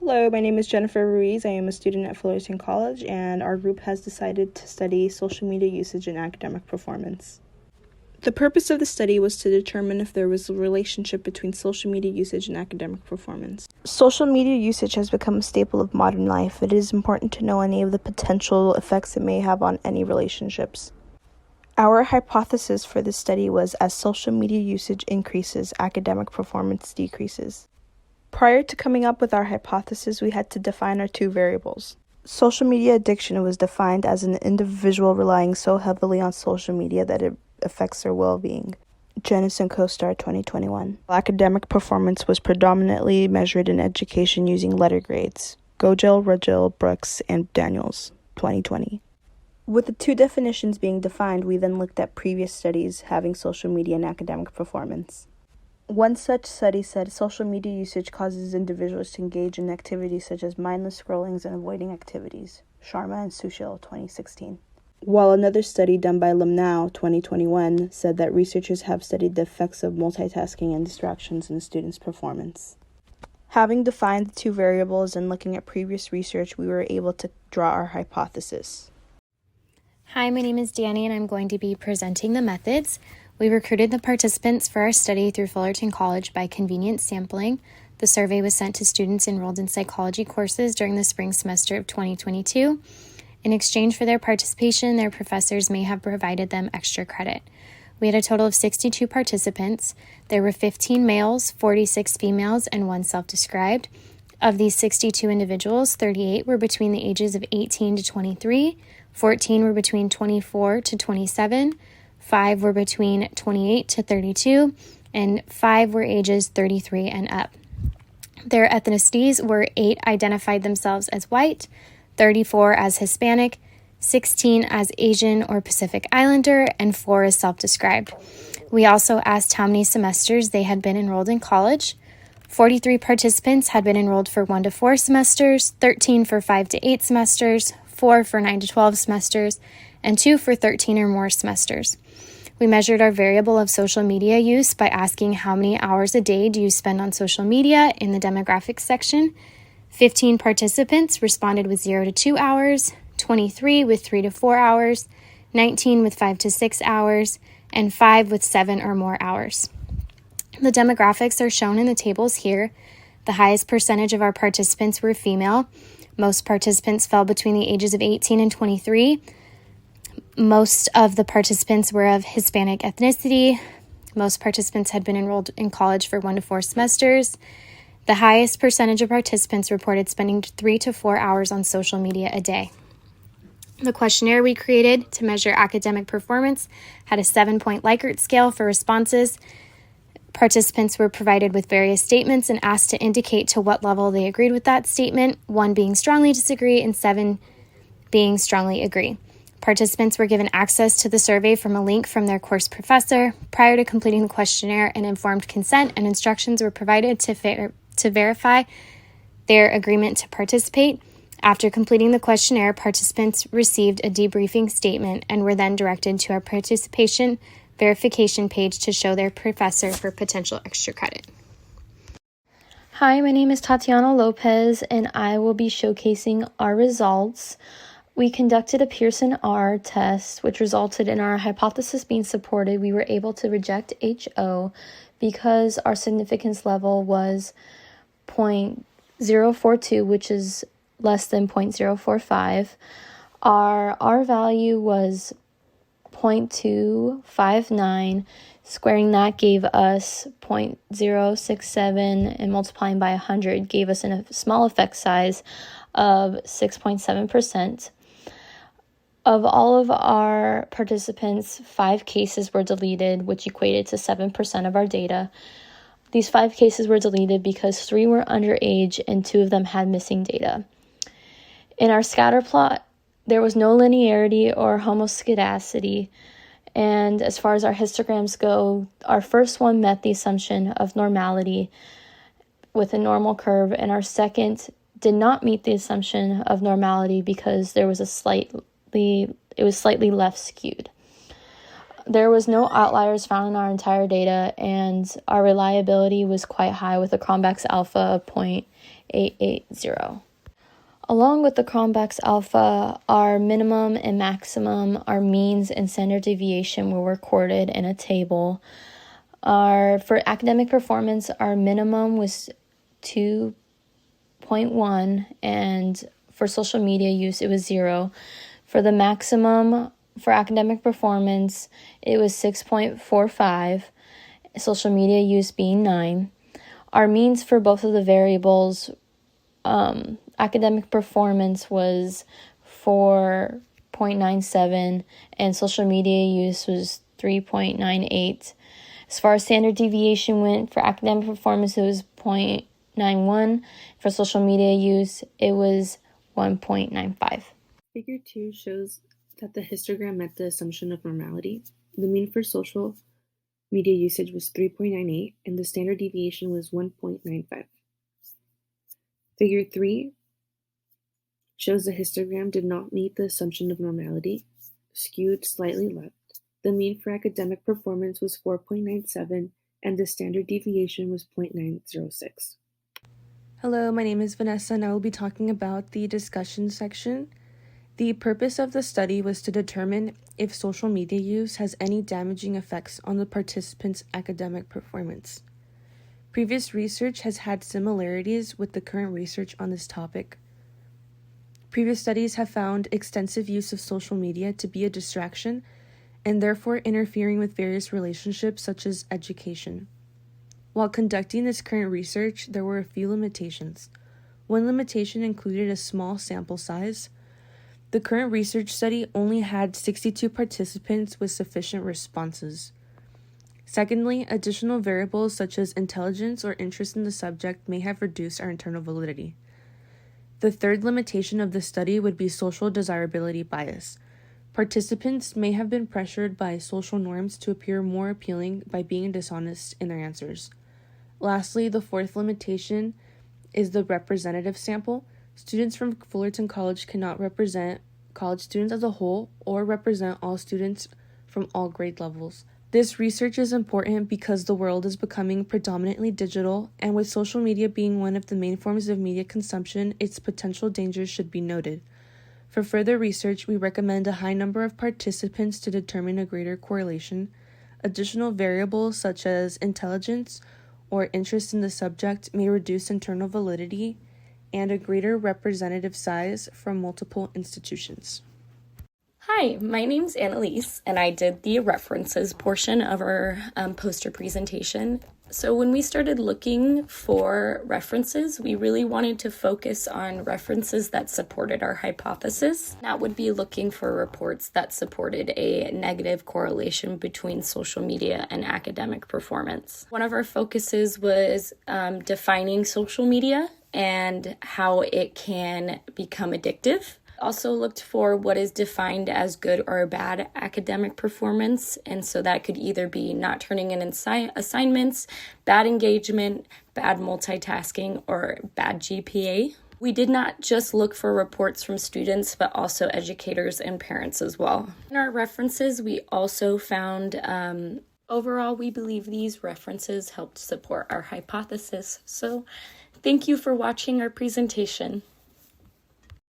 Hello, my name is Jennifer Ruiz. I am a student at Fullerton College, and our group has decided to study social media usage and academic performance. The purpose of the study was to determine if there was a relationship between social media usage and academic performance. Social media usage has become a staple of modern life. It is important to know any of the potential effects it may have on any relationships. Our hypothesis for this study was as social media usage increases, academic performance decreases. Prior to coming up with our hypothesis, we had to define our two variables. Social media addiction was defined as an individual relying so heavily on social media that it affects their well-being. Jennison CoStar 2021. Academic performance was predominantly measured in education using letter grades. Gogel, Ruggill, Brooks, and Daniels 2020. With the two definitions being defined, we then looked at previous studies having social media and academic performance. One such study said social media usage causes individuals to engage in activities such as mindless scrollings and avoiding activities. Sharma and Sushil, 2016. While another study done by Limnow, 2021, said that researchers have studied the effects of multitasking and distractions in a student's performance. Having defined the two variables and looking at previous research, we were able to draw our hypothesis. Hi, my name is Danny, and I'm going to be presenting the methods. We recruited the participants for our study through Fullerton College by convenience sampling. The survey was sent to students enrolled in psychology courses during the spring semester of 2022. In exchange for their participation, their professors may have provided them extra credit. We had a total of 62 participants. There were 15 males, 46 females, and 1 self-described. Of these 62 individuals, 38 were between the ages of 18 to 23, 14 were between 24 to 27, 5 were between 28 to 32, and 5 were ages 33 and up. Their ethnicities were 8 identified themselves as white, 34 as Hispanic, 16 as Asian or Pacific Islander, and 4 as self-described. We also asked how many semesters they had been enrolled in college. 43 participants had been enrolled for 1 to 4 semesters, 13 for 5 to 8 semesters, 4 for 9 to 12 semesters, and 2 for 13 or more semesters. We measured our variable of social media use by asking how many hours a day do you spend on social media in the demographics section. 15 participants responded with 0 to 2 hours, 23 with 3 to 4 hours, 19 with 5 to 6 hours, and 5 with 7 or more hours. The demographics are shown in the tables here. The highest percentage of our participants were female. Most participants fell between the ages of 18 and 23. Most of the participants were of Hispanic ethnicity. Most participants had been enrolled in college for 1 to 4 semesters. The highest percentage of participants reported spending 3 to 4 hours on social media a day. The questionnaire we created to measure academic performance had a 7-point Likert scale for responses. Participants were provided with various statements and asked to indicate to what level they agreed with that statement, 1 being strongly disagree and 7 being strongly agree. Participants were given access to the survey from a link from their course professor. Prior to completing the questionnaire, an informed consent and instructions were provided to verify their agreement to participate. After completing the questionnaire, participants received a debriefing statement and were then directed to our participation verification page to show their professor for potential extra credit. Hi, my name is Tatiana Lopez, and I will be showcasing our results. We conducted a Pearson R test, which resulted in our hypothesis being supported. We were able to reject HO because our significance level was 0.042, which is less than 0.045. Our R value was 0.259. Squaring that gave us 0.067, and multiplying by 100 gave us a small effect size of 6.7%. Of all of our participants, 5 cases were deleted, which equated to 7% of our data. These 5 cases were deleted because 3 were underage and 2 of them had missing data. In our scatter plot, there was no linearity or homoscedasticity, and as far as our histograms go, our first one met the assumption of normality with a normal curve, and our second did not meet the assumption of normality because there was it was slightly left skewed. There was no outliers found in our entire data, and our reliability was quite high with a Cronbach's alpha of 0.880. Along with the Cronbach's alpha, our minimum and maximum, our means and standard deviation were recorded in a table. For academic performance, our minimum was 2.1, and for social media use, it was 0. For the maximum for academic performance, it was 6.45, social media use being 9. Our means for both of the variables, academic performance was 4.97 and social media use was 3.98. As far as standard deviation went, for academic performance, it was 0.91. For social media use, it was 1.95. Figure 2 shows that the histogram met the assumption of normality. The mean for social media usage was 3.98 and the standard deviation was 1.95. Figure 3 shows the histogram did not meet the assumption of normality, skewed slightly left. The mean for academic performance was 4.97 and the standard deviation was 0.906. Hello, my name is Vanessa and I will be talking about the discussion section. The purpose of the study was to determine if social media use has any damaging effects on the participants' academic performance. Previous research has had similarities with the current research on this topic. Previous studies have found extensive use of social media to be a distraction and therefore interfering with various relationships such as education. While conducting this current research, there were a few limitations. One limitation included a small sample size. The current research study only had 62 participants with sufficient responses. Secondly, additional variables such as intelligence or interest in the subject may have reduced our internal validity. The third limitation of the study would be social desirability bias. Participants may have been pressured by social norms to appear more appealing by being dishonest in their answers. Lastly, the fourth limitation is the representative sample. Students from Fullerton College cannot represent college students as a whole or represent all students from all grade levels. This research is important because the world is becoming predominantly digital, and with social media being one of the main forms of media consumption, its potential dangers should be noted. For further research, we recommend a high number of participants to determine a greater correlation. Additional variables such as intelligence or interest in the subject may reduce internal validity, and a greater representative size from multiple institutions. Hi, my name's Annalise, and I did the references portion of our poster presentation. So when we started looking for references, we really wanted to focus on references that supported our hypothesis. That would be looking for reports that supported a negative correlation between social media and academic performance. One of our focuses was defining social media and how it can become addictive. Also looked for what is defined as good or bad academic performance, and so that could either be not turning in assignments, bad engagement, bad multitasking, or bad GPA. We did not just look for reports from students, but also educators and parents as well. In our references, we also found overall, we believe these references helped support our hypothesis. So thank you for watching our presentation.